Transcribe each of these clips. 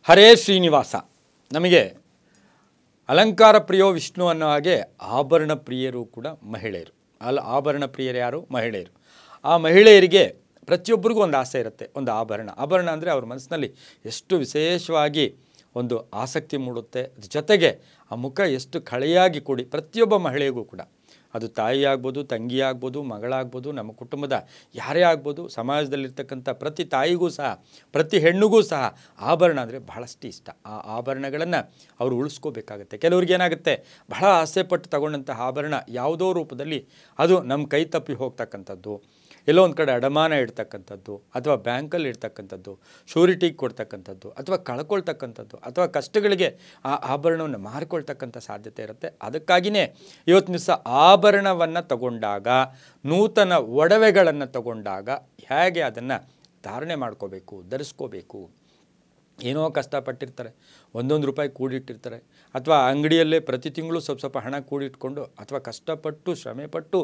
ಹರೇ ಶ್ರೀನಿವಾಸ. ನಮಗೆ ಅಲಂಕಾರ ಪ್ರಿಯೋ ವಿಷ್ಣು ಅನ್ನೋ ಹಾಗೆ ಆಭರಣ ಪ್ರಿಯರು ಕೂಡ ಮಹಿಳೆಯರು. ಆಭರಣ ಪ್ರಿಯರು ಯಾರು? ಮಹಿಳೆಯರು. ಆ ಮಹಿಳೆಯರಿಗೆ ಪ್ರತಿಯೊಬ್ಬರಿಗೂ ಒಂದು ಆಸೆ ಇರುತ್ತೆ, ಒಂದು ಆಭರಣ ಅಂದರೆ ಅವ್ರ ಮನಸ್ಸಿನಲ್ಲಿ ಎಷ್ಟು ವಿಶೇಷವಾಗಿ ಒಂದು ಆಸಕ್ತಿ ಮೂಡುತ್ತೆ. ಜೊತೆಗೆ ಆ ಮುಖ ಎಷ್ಟು ಕಳೆಯಾಗಿ ಕೂಡಿ ಪ್ರತಿಯೊಬ್ಬ ಮಹಿಳೆಗೂ ಕೂಡ, ಅದು ತಾಯಿ ಆಗ್ಬೋದು, ತಂಗಿ ಆಗ್ಬೋದು, ಮಗಳಾಗ್ಬೋದು, ನಮ್ಮ ಕುಟುಂಬದ ಯಾರೇ ಆಗ್ಬೋದು, ಸಮಾಜದಲ್ಲಿರ್ತಕ್ಕಂಥ ಪ್ರತಿ ತಾಯಿಗೂ ಸಹ, ಪ್ರತಿ ಹೆಣ್ಣಿಗೂ ಸಹ ಆಭರಣ ಅಂದರೆ ಬಹಳಷ್ಟು ಇಷ್ಟ. ಆ ಆಭರಣಗಳನ್ನು ಅವರು ಉಳಿಸ್ಕೋಬೇಕಾಗತ್ತೆ. ಕೆಲವ್ರಿಗೆ ಏನಾಗುತ್ತೆ, ಬಹಳ ಆಸೆ ಪಟ್ಟು ತಗೊಂಡಂತಹ ಆಭರಣ ಯಾವುದೋ ರೂಪದಲ್ಲಿ ಅದು ನಮ್ಮ ಕೈ ತಪ್ಪಿ ಹೋಗ್ತಕ್ಕಂಥದ್ದು, ಎಲ್ಲೋ ಒಂದು ಕಡೆ ಅಡಮಾನ ಇಡ್ತಕ್ಕಂಥದ್ದು, ಅಥವಾ ಬ್ಯಾಂಕಲ್ಲಿ ಇಡ್ತಕ್ಕಂಥದ್ದು, ಶ್ಯೂರಿಟಿಗೆ ಕೊಡ್ತಕ್ಕಂಥದ್ದು, ಅಥವಾ ಕಳ್ಕೊಳ್ತಕ್ಕಂಥದ್ದು, ಅಥವಾ ಕಷ್ಟಗಳಿಗೆ ಆ ಆಭರಣವನ್ನು ಮಾರಿಕೊಳ್ತಕ್ಕಂಥ ಸಾಧ್ಯತೆ ಇರುತ್ತೆ. ಅದಕ್ಕಾಗಿಯೇ ಇವತ್ತು ದಿವಸ ಆಭರಣವನ್ನು ತಗೊಂಡಾಗ, ನೂತನ ಒಡವೆಗಳನ್ನು ತಗೊಂಡಾಗ ಹೇಗೆ ಅದನ್ನು ಧಾರಣೆ ಮಾಡ್ಕೋಬೇಕು, ಧರಿಸ್ಕೋಬೇಕು. ಏನೋ ಕಷ್ಟಪಟ್ಟಿರ್ತಾರೆ, ಒಂದೊಂದು ರೂಪಾಯಿ ಕೂಡಿಟ್ಟಿರ್ತಾರೆ, ಅಥವಾ ಅಂಗಡಿಯಲ್ಲೇ ಪ್ರತಿ ತಿಂಗಳು ಸ್ವಲ್ಪ ಹಣ ಕೂಡಿಟ್ಕೊಂಡು, ಅಥವಾ ಕಷ್ಟಪಟ್ಟು ಶ್ರಮೆಪಟ್ಟು,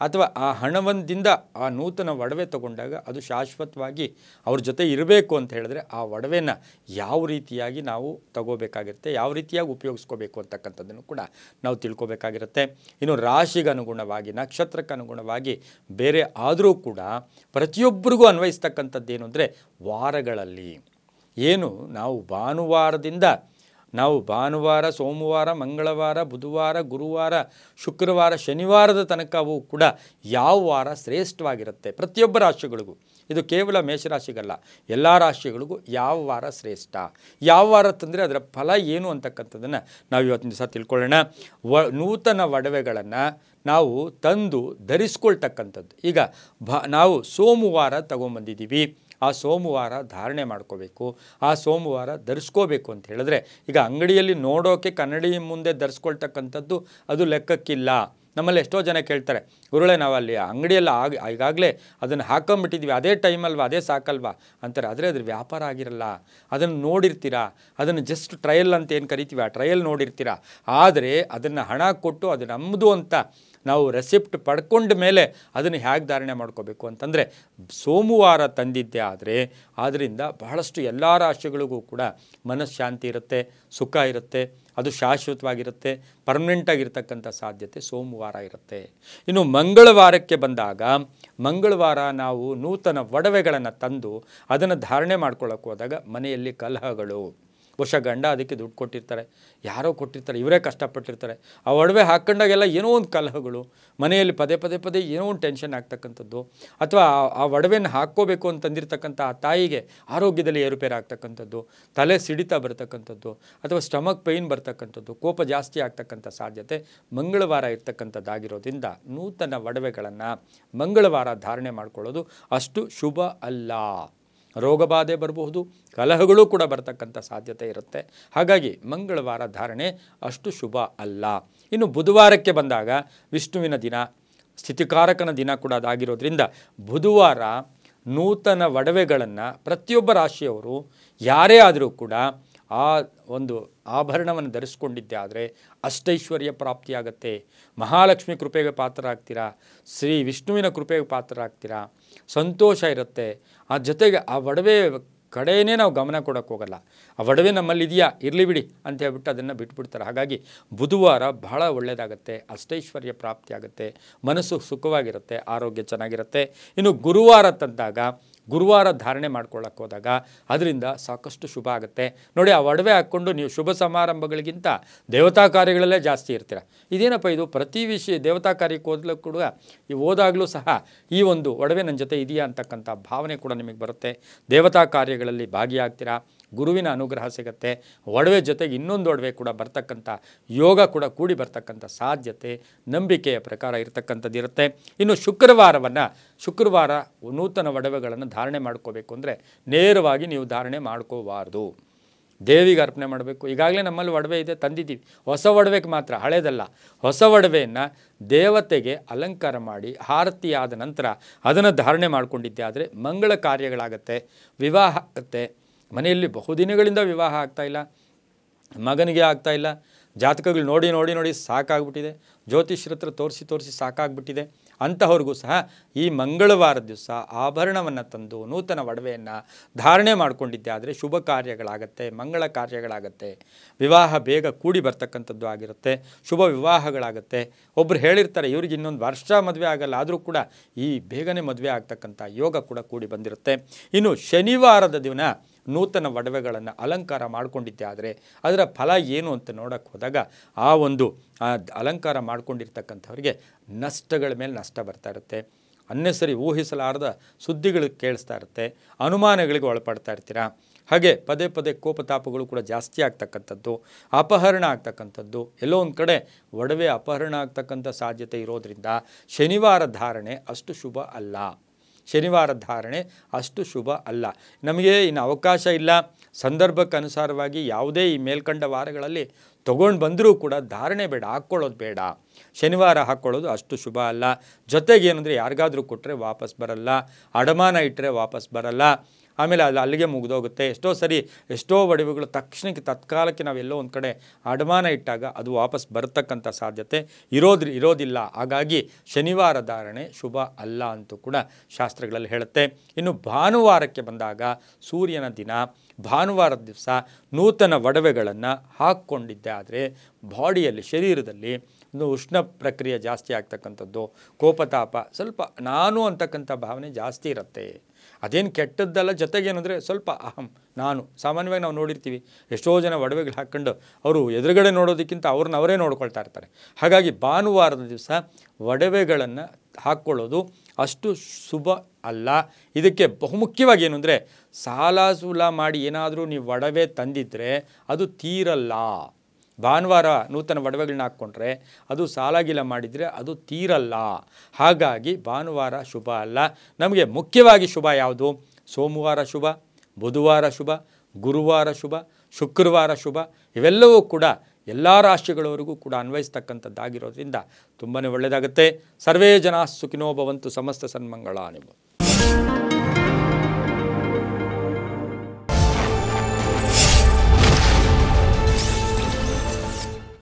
ಅಥವಾ ಆ ಹಣವೊಂದಿಂದ ಆ ನೂತನ ಒಡವೆ ತಗೊಂಡಾಗ ಅದು ಶಾಶ್ವತವಾಗಿ ಅವ್ರ ಜೊತೆ ಇರಬೇಕು ಅಂತ ಹೇಳಿದ್ರೆ ಆ ಒಡವೆನ ಯಾವ ರೀತಿಯಾಗಿ ನಾವು ತಗೋಬೇಕಾಗಿರುತ್ತೆ, ಯಾವ ರೀತಿಯಾಗಿ ಉಪಯೋಗಿಸ್ಕೋಬೇಕು ಅಂತಕ್ಕಂಥದ್ದನ್ನು ಕೂಡ ನಾವು ತಿಳ್ಕೊಬೇಕಾಗಿರುತ್ತೆ. ಇನ್ನು ರಾಶಿಗೆ ಅನುಗುಣವಾಗಿ, ನಕ್ಷತ್ರಕ್ಕೆ ಅನುಗುಣವಾಗಿ ಬೇರೆ ಆದರೂ ಕೂಡ ಪ್ರತಿಯೊಬ್ಬರಿಗೂ ಅನ್ವಯಿಸ್ತಕ್ಕಂಥದ್ದು ಏನು ಅಂದರೆ, ವಾರಗಳಲ್ಲಿ ಏನು ನಾವು ಭಾನುವಾರ, ಸೋಮವಾರ, ಮಂಗಳವಾರ, ಬುಧವಾರ, ಗುರುವಾರ, ಶುಕ್ರವಾರ, ಶನಿವಾರದ ತನಕವೂ ಕೂಡ ಯಾವ ವಾರ ಶ್ರೇಷ್ಠವಾಗಿರುತ್ತೆ ಪ್ರತಿಯೊಬ್ಬ ರಾಶಿಗಳಿಗೂ. ಇದು ಕೇವಲ ಮೇಷರಾಶಿಗಲ್ಲ, ಎಲ್ಲ ರಾಶಿಗಳಿಗೂ ಯಾವ ವಾರ ಶ್ರೇಷ್ಠ, ಯಾವ ವಾರ ತಂದರೆ ಅದರ ಫಲ ಏನು ಅಂತಕ್ಕಂಥದ್ದನ್ನು ನಾವು ಇವತ್ತಿನ ದಿವಸ ತಿಳ್ಕೊಳ್ಳೋಣ. ನೂತನ ಒಡವೆಗಳನ್ನು ನಾವು ತಂದು ಧರಿಸ್ಕೊಳ್ತಕ್ಕಂಥದ್ದು. ಈಗ ನಾವು ಸೋಮವಾರ ತಗೊಂಬಂದಿದ್ದೀವಿ, ಆ ಸೋಮವಾರ ಧಾರಣೆ ಮಾಡ್ಕೋಬೇಕು, ಆ ಸೋಮವಾರ ಧರಿಸ್ಕೋಬೇಕು ಅಂತ ಹೇಳಿದ್ರೆ, ಈಗ ಅಂಗಡಿಯಲ್ಲಿ ನೋಡೋಕೆ ಕನ್ನಡಿ ಮುಂದೆ ಧರಿಸ್ಕೊಳ್ತಕ್ಕಂಥದ್ದು ಅದು ಲೆಕ್ಕಕ್ಕಿಲ್ಲ. ನಮ್ಮಲ್ಲಿ ಎಷ್ಟೋ ಜನ ಕೇಳ್ತಾರೆ, ಗುರುಳೆ ನಾವು ಅಲ್ಲಿ ಅಂಗಡಿಯಲ್ಲಿ ಈಗಾಗಲೇ ಅದನ್ನು ಹಾಕೊಂಬಿಟ್ಟಿದ್ವಿ, ಅದೇ ಟೈಮಲ್ವಾ, ಅದೇ ಸಾಕಲ್ವಾ ಅಂತಾರೆ. ಆದರೆ ಅದ್ರ ವ್ಯಾಪಾರ ಆಗಿರಲ್ಲ. ಅದನ್ನು ನೋಡಿರ್ತೀರಾ, ಅದನ್ನು ಜಸ್ಟ್ ಟ್ರಯಲ್ ಅಂತ ಏನು ಕರಿತೀವಿ, ಆ ಟ್ರಯಲ್ ನೋಡಿರ್ತೀರ. ಆದರೆ ಅದನ್ನು ಹಣ ಕೊಟ್ಟು ಅದು ನಮ್ಮದು ಅಂತ ನಾವು ರೆಸಿಪ್ಟ್ ಪಡ್ಕೊಂಡ ಮೇಲೆ ಅದನ್ನು ಹೇಗೆ ಧಾರಣೆ ಮಾಡ್ಕೋಬೇಕು ಅಂತಂದರೆ, ಸೋಮವಾರ ತಂದಿದ್ದೆ ಆದರೆ ಆದ್ದರಿಂದ ಬಹಳಷ್ಟು ಎಲ್ಲ ರಾಶಿಗಳಿಗೂ ಕೂಡ ಮನಃಶಾಂತಿ ಇರುತ್ತೆ, ಸುಖ ಇರುತ್ತೆ, ಅದು ಶಾಶ್ವತವಾಗಿರುತ್ತೆ, ಪರ್ಮನೆಂಟಾಗಿರ್ತಕ್ಕಂಥ ಸಾಧ್ಯತೆ ಸೋಮವಾರ ಇರುತ್ತೆ. ಇನ್ನು ಮಂಗಳವಾರಕ್ಕೆ ಬಂದಾಗ, ಮಂಗಳವಾರ ನಾವು ನೂತನ ಒಡವೆಗಳನ್ನು ತಂದು ಅದನ್ನು ಧಾರಣೆ ಮಾಡ್ಕೊಳ್ಳೋಕೆ ಹೋದಾಗ ಮನೆಯಲ್ಲಿ ಕಲಹಗಳು, ಗಂಡ ಅದಕ್ಕೆ ದುಡ್ಡು ಕೊಟ್ಟಿರ್ತಾರೆ, ಯಾರೋ ಕೊಟ್ಟಿರ್ತಾರೆ, ಇವರೇ ಕಷ್ಟಪಟ್ಟಿರ್ತಾರೆ, ಆ ಒಡವೆ ಹಾಕ್ಕೊಂಡಾಗೆಲ್ಲ ಏನೋ ಒಂದು ಕಲಹಗಳು, ಮನೆಯಲ್ಲಿ ಪದೇ ಏನೋ ಒಂದು ಟೆನ್ಷನ್ ಆಗ್ತಕ್ಕಂಥದ್ದು, ಅಥವಾ ಆ ಒಡವೆನ ಹಾಕ್ಕೋಬೇಕು ಅಂತಂದಿರ್ತಕ್ಕಂಥ ಆ ತಾಯಿಗೆ ಆರೋಗ್ಯದಲ್ಲಿ ಏರುಪೇರು ಆಗ್ತಕ್ಕಂಥದ್ದು, ತಲೆ ಸಿಡಿತ ಬರ್ತಕ್ಕಂಥದ್ದು, ಅಥವಾ ಸ್ಟಮಕ್ ಪೇಯ್ನ್ ಬರ್ತಕ್ಕಂಥದ್ದು, ಕೋಪ ಜಾಸ್ತಿ ಆಗ್ತಕ್ಕಂಥ ಸಾಧ್ಯತೆ ಮಂಗಳವಾರ ಇರ್ತಕ್ಕಂಥದ್ದಾಗಿರೋದ್ರಿಂದ ನೂತನ ಒಡವೆಗಳನ್ನು ಮಂಗಳವಾರ ಧಾರಣೆ ಮಾಡ್ಕೊಳ್ಳೋದು ಅಷ್ಟು ಶುಭ ಅಲ್ಲ. ರೋಗಬಾಧೆ ಬರಬಹುದು, ಕಲಹಗಳು ಕೂಡ ಬರ್ತಕ್ಕಂಥ ಸಾಧ್ಯತೆ ಇರುತ್ತೆ. ಹಾಗಾಗಿ ಮಂಗಳವಾರ ಧಾರಣೆ ಅಷ್ಟು ಶುಭ ಅಲ್ಲ. ಇನ್ನು ಬುಧವಾರಕ್ಕೆ ಬಂದಾಗ ವಿಷ್ಣುವಿನ ದಿನ, ಸ್ಥಿತಿಕಾರಕನ ದಿನ ಕೂಡ ಅದಾಗಿರೋದ್ರಿಂದ ಬುಧವಾರ ನೂತನ ಒಡವೆಗಳನ್ನು ಪ್ರತಿಯೊಬ್ಬ ರಾಶಿಯವರು ಯಾರೇ ಆದರೂ ಕೂಡ ಆ ಒಂದು ಆಭರಣವನ್ನು ಧರಿಸ್ಕೊಂಡಿದ್ದೆ ಆದರೆ ಅಷ್ಟೈಶ್ವರ್ಯ ಪ್ರಾಪ್ತಿಯಾಗತ್ತೆ, ಮಹಾಲಕ್ಷ್ಮಿ ಕೃಪೆಗೆ ಪಾತ್ರರಾಗ್ತೀರಾ, ಶ್ರೀ ವಿಷ್ಣುವಿನ ಕೃಪೆಗೆ ಪಾತ್ರರಾಗ್ತೀರಾ, ಸಂತೋಷ ಇರುತ್ತೆ. ಆ ಜೊತೆಗೆ ಆ ಒಡವೆ ಕಡೆಯೇ ನಾವು ಗಮನ ಕೊಡೋಕ್ಕೆ ಹೋಗಲ್ಲ, ಆ ಒಡವೆ ನಮ್ಮಲ್ಲಿ ಇದೆಯಾ ಇರಲಿ ಬಿಡಿ ಅಂತ ಹೇಳ್ಬಿಟ್ಟು ಅದನ್ನು ಬಿಟ್ಬಿಡ್ತಾರೆ. ಹಾಗಾಗಿ ಬುಧವಾರ ಬಹಳ ಒಳ್ಳೆಯದಾಗತ್ತೆ, ಅಷ್ಟೈಶ್ವರ್ಯ ಪ್ರಾಪ್ತಿಯಾಗುತ್ತೆ, ಮನಸ್ಸು ಸುಖವಾಗಿರುತ್ತೆ, ಆರೋಗ್ಯ ಚೆನ್ನಾಗಿರುತ್ತೆ. ಇನ್ನು ಗುರುವಾರ ತಂದಾಗ, ಗುರುವಾರ ಧಾರಣೆ ಮಾಡ್ಕೊಳ್ಳೋಕೆ ಹೋದಾಗ ಅದರಿಂದ ಸಾಕಷ್ಟು ಶುಭ ಆಗುತ್ತೆ. ನೋಡಿ, ಆ ಒಡವೆ ಹಾಕ್ಕೊಂಡು ನೀವು ಶುಭ ಸಮಾರಂಭಗಳಿಗಿಂತ ದೇವತಾ ಕಾರ್ಯಗಳಲ್ಲೇ ಜಾಸ್ತಿ ಇರ್ತೀರ. ಇದೇನಪ್ಪ ಇದು, ಪ್ರತಿ ವಿಷಯ ದೇವತಾ ಕಾರ್ಯಕ್ಕೆ ಓದಲು ಕೂಡ ಓದಾಗಲೂ ಸಹ ಈ ಒಂದು ಒಡವೆ ನನ್ನ ಜೊತೆ ಇದೆಯಾ ಅಂತಕ್ಕಂಥ ಭಾವನೆ ಕೂಡ ನಿಮಗೆ ಬರುತ್ತೆ. ದೇವತಾ ಕಾರ್ಯಗಳಲ್ಲಿ ಭಾಗಿಯಾಗ್ತೀರಾ, ಗುರುವಿನ ಅನುಗ್ರಹ ಸಿಗುತ್ತೆ, ಒಡವೆ ಜೊತೆಗೆ ಇನ್ನೊಂದು ಒಡವೆ ಕೂಡ ಬರ್ತಕ್ಕಂಥ ಯೋಗ ಕೂಡ ಕೂಡಿ ಬರ್ತಕ್ಕಂಥ ಸಾಧ್ಯತೆ ನಂಬಿಕೆಯ ಪ್ರಕಾರ ಇರತಕ್ಕಂಥದ್ದು ಇರುತ್ತೆ. ಇನ್ನು ಶುಕ್ರವಾರ ನೂತನ ಒಡವೆಗಳನ್ನು ಧಾರಣೆ ಮಾಡ್ಕೋಬೇಕು ಅಂದರೆ ನೇರವಾಗಿ ನೀವು ಧಾರಣೆ ಮಾಡ್ಕೋಬಾರ್ದು, ದೇವಿಗೆ ಅರ್ಪಣೆ ಮಾಡಬೇಕು. ಈಗಾಗಲೇ ನಮ್ಮಲ್ಲಿ ಒಡವೆ ಇದೆ, ತಂದಿದ್ದೀವಿ, ಹೊಸ ಒಡವೆಗೆ ಮಾತ್ರ, ಹಳೇದಲ್ಲ. ಹೊಸ ಒಡವೆಯನ್ನು ದೇವತೆಗೆ ಅಲಂಕಾರ ಮಾಡಿ ಆರತಿ ಆದ ನಂತರ ಅದನ್ನು ಧಾರಣೆ ಮಾಡಿಕೊಂಡಿದ್ದೆ ಆದರೆ ಮಂಗಳ ಕಾರ್ಯಗಳಾಗತ್ತೆ, ವಿವಾಹ ಆಗುತ್ತೆ. ಮನೆಯಲ್ಲಿ ಬಹುದಿನಗಳಿಂದ ವಿವಾಹ ಆಗ್ತಾಯಿಲ್ಲ, ಮಗನಿಗೆ ಆಗ್ತಾಯಿಲ್ಲ, ಜಾತಕಗಳು ನೋಡಿ ಸಾಕಾಗ್ಬಿಟ್ಟಿದೆ, ಜ್ಯೋತಿಷ್ಯರ ಹತ್ರ ತೋರಿಸಿ ಸಾಕಾಗ್ಬಿಟ್ಟಿದೆ, ಅಂತಹವ್ರಿಗೂ ಸಹ ಈ ಮಂಗಳವಾರ ದಿವಸ ಆಭರಣವನ್ನು ತಂದು ನೂತನ ಒಡವೆಯನ್ನು ಧಾರಣೆ ಮಾಡಿಕೊಂಡಿದ್ದೆ ಆದರೆ ಶುಭ ಕಾರ್ಯಗಳಾಗತ್ತೆ, ಮಂಗಳ ಕಾರ್ಯಗಳಾಗತ್ತೆ, ವಿವಾಹ ಬೇಗ ಕೂಡಿ ಬರ್ತಕ್ಕಂಥದ್ದು ಆಗಿರುತ್ತೆ, ಶುಭ ವಿವಾಹಗಳಾಗತ್ತೆ. ಒಬ್ಬರು ಹೇಳಿರ್ತಾರೆ ಇವ್ರಿಗೆ ಇನ್ನೊಂದು ವರ್ಷ ಮದುವೆ ಆಗಲ್ಲ, ಆದರೂ ಕೂಡ ಈ ಬೇಗನೆ ಮದುವೆ ಆಗ್ತಕ್ಕಂಥ ಯೋಗ ಕೂಡ ಕೂಡಿ ಬಂದಿರುತ್ತೆ. ಇನ್ನು ಶನಿವಾರದ ದಿನ ನೂತನ ಒಡವೆಗಳನ್ನು ಅಲಂಕಾರ ಮಾಡಿಕೊಂಡಿದ್ದೆ ಆದರೆ ಅದರ ಫಲ ಏನು ಅಂತ ನೋಡೋಕ್ಕೆ ಹೋದಾಗ ಆ ಒಂದು ಅಲಂಕಾರ ಮಾಡ್ಕೊಂಡಿರ್ತಕ್ಕಂಥವ್ರಿಗೆ ನಷ್ಟಗಳ ಮೇಲೆ ನಷ್ಟ ಬರ್ತಾ ಇರುತ್ತೆ, ಅನ್ನೆಸರಿ ಊಹಿಸಲಾರದ ಸುದ್ದಿಗಳು ಕೇಳಿಸ್ತಾ ಇರುತ್ತೆ, ಅನುಮಾನಗಳಿಗೆ ಒಳಪಡ್ತಾ ಇರ್ತೀರ. ಹಾಗೆ ಪದೇ ಪದೇ ಕೋಪತಾಪಗಳು ಕೂಡ ಜಾಸ್ತಿ ಆಗ್ತಕ್ಕಂಥದ್ದು, ಅಪಹರಣ ಆಗ್ತಕ್ಕಂಥದ್ದು, ಎಲ್ಲೋ ಒಂದು ಕಡೆ ಒಡವೆ ಅಪಹರಣ ಆಗ್ತಕ್ಕಂಥ ಸಾಧ್ಯತೆ ಇರೋದರಿಂದ ಶನಿವಾರ ಧಾರಣೆ ಅಷ್ಟು ಶುಭ ಅಲ್ಲ. ಶನಿವಾರ ಧಾರಣೆ ಅಷ್ಟು ಶುಭ ಅಲ್ಲ. ನಮಗೆ ಇನ್ನು ಅವಕಾಶ ಇಲ್ಲ, ಸಂದರ್ಭಕ್ಕೆ ಅನುಸಾರವಾಗಿ ಯಾವುದೇ ಈ ಮೇಲ್ಕಂಡ ವಾರಗಳಲ್ಲಿ ತೊಗೊಂಡು ಬಂದರೂ ಕೂಡ ಧಾರಣೆ ಬೇಡ, ಹಾಕ್ಕೊಳ್ಳೋದು ಬೇಡ. ಶನಿವಾರ ಹಾಕ್ಕೊಳ್ಳೋದು ಅಷ್ಟು ಶುಭ ಅಲ್ಲ. ಜೊತೆಗೆ ಏನಂದರೆ ಯಾರಿಗಾದರೂ ಕೊಟ್ಟರೆ ವಾಪಸ್ ಬರಲ್ಲ, ಅಡಮಾನ ಇಟ್ಟರೆ ವಾಪಸ್ ಬರಲ್ಲ, ಆಮೇಲೆ ಅಲ್ಲಿಗೆ ಮುಗಿದೋಗುತ್ತೆ. ಎಷ್ಟೋ ಒಡವೆಗಳು ತಕ್ಷಣಕ್ಕೆ ತತ್ಕಾಲಕ್ಕೆ ನಾವೆಲ್ಲೋ ಒಂದು ಕಡೆ ಅಡಮಾನ ಇಟ್ಟಾಗ ಅದು ವಾಪಸ್ ಬರ್ತಕ್ಕಂಥ ಸಾಧ್ಯತೆ ಇರೋದಿಲ್ಲ. ಹಾಗಾಗಿ ಶನಿವಾರ ಧಾರಣೆ ಶುಭ ಅಲ್ಲ ಅಂತೂ ಕೂಡ ಶಾಸ್ತ್ರಗಳಲ್ಲಿ ಹೇಳುತ್ತೆ. ಇನ್ನು ಭಾನುವಾರಕ್ಕೆ ಬಂದಾಗ ಸೂರ್ಯನ ದಿನ, ಭಾನುವಾರದ ದಿವಸ ನೂತನ ಒಡವೆಗಳನ್ನು ಹಾಕ್ಕೊಂಡಿದ್ದೆ ಆದರೆ ಬಾಡಿಯಲ್ಲಿ, ಶರೀರದಲ್ಲಿ ಉಷ್ಣ ಪ್ರಕ್ರಿಯೆ ಜಾಸ್ತಿ ಆಗ್ತಕ್ಕಂಥದ್ದು, ಕೋಪತಾಪ, ಸ್ವಲ್ಪ ನಾನು ಅಂತಕ್ಕಂಥ ಭಾವನೆ ಜಾಸ್ತಿ ಇರುತ್ತೆ. ಅದೇನು ಕೆಟ್ಟದ್ದಲ್ಲ. ಜೊತೆಗೇನೆಂದರೆ ಸ್ವಲ್ಪ ನಾನು ಸಾಮಾನ್ಯವಾಗಿ ನಾವು ನೋಡಿರ್ತೀವಿ, ಎಷ್ಟೋ ಜನ ಒಡವೆಗಳು ಹಾಕ್ಕೊಂಡು ಅವರು ಎದುರುಗಡೆ ನೋಡೋದಕ್ಕಿಂತ ಅವರೇ ನೋಡ್ಕೊಳ್ತಾ ಇರ್ತಾರೆ. ಹಾಗಾಗಿ ಭಾನುವಾರದ ದಿವಸ ಒಡವೆಗಳನ್ನು ಹಾಕ್ಕೊಳ್ಳೋದು ಅಷ್ಟು ಶುಭ ಅಲ್ಲ. ಇದಕ್ಕೆ ಬಹುಮುಖ್ಯವಾಗಿ ಏನು ಅಂದರೆ ಸಾಲ ಸೂಲ ಮಾಡಿ ಏನಾದರೂ ನೀವು ಒಡವೆ ತಂದಿದ್ದರೆ ಅದು ತೀರಲ್ಲ. ಭಾನುವಾರ ನೂತನ ಒಡವೆಗಳನ್ನ ಹಾಕ್ಕೊಂಡ್ರೆ ಅದು ಸಾಲಾಗಿಲ್ಲ ಮಾಡಿದರೆ ಅದು ತೀರಲ್ಲ. ಹಾಗಾಗಿ ಭಾನುವಾರ ಶುಭ ಅಲ್ಲ. ನಮಗೆ ಮುಖ್ಯವಾಗಿ ಶುಭ ಯಾವುದು? ಸೋಮವಾರ ಶುಭ, ಬುಧವಾರ ಶುಭ, ಗುರುವಾರ ಶುಭ, ಶುಕ್ರವಾರ ಶುಭ. ಇವೆಲ್ಲವೂ ಕೂಡ ಎಲ್ಲ ರಾಶಿಗಳವರೆಗೂ ಕೂಡ ಅನ್ವಯಿಸ್ತಕ್ಕಂಥದ್ದಾಗಿರೋದ್ರಿಂದ ತುಂಬಾ ಒಳ್ಳೆಯದಾಗುತ್ತೆ. ಸರ್ವೇ ಜನ ಸುಖಿನೋ ಭವಂತು, ಸಮಸ್ತ ಸನ್ಮಂಗಳಾನಿ ಭವಂತು.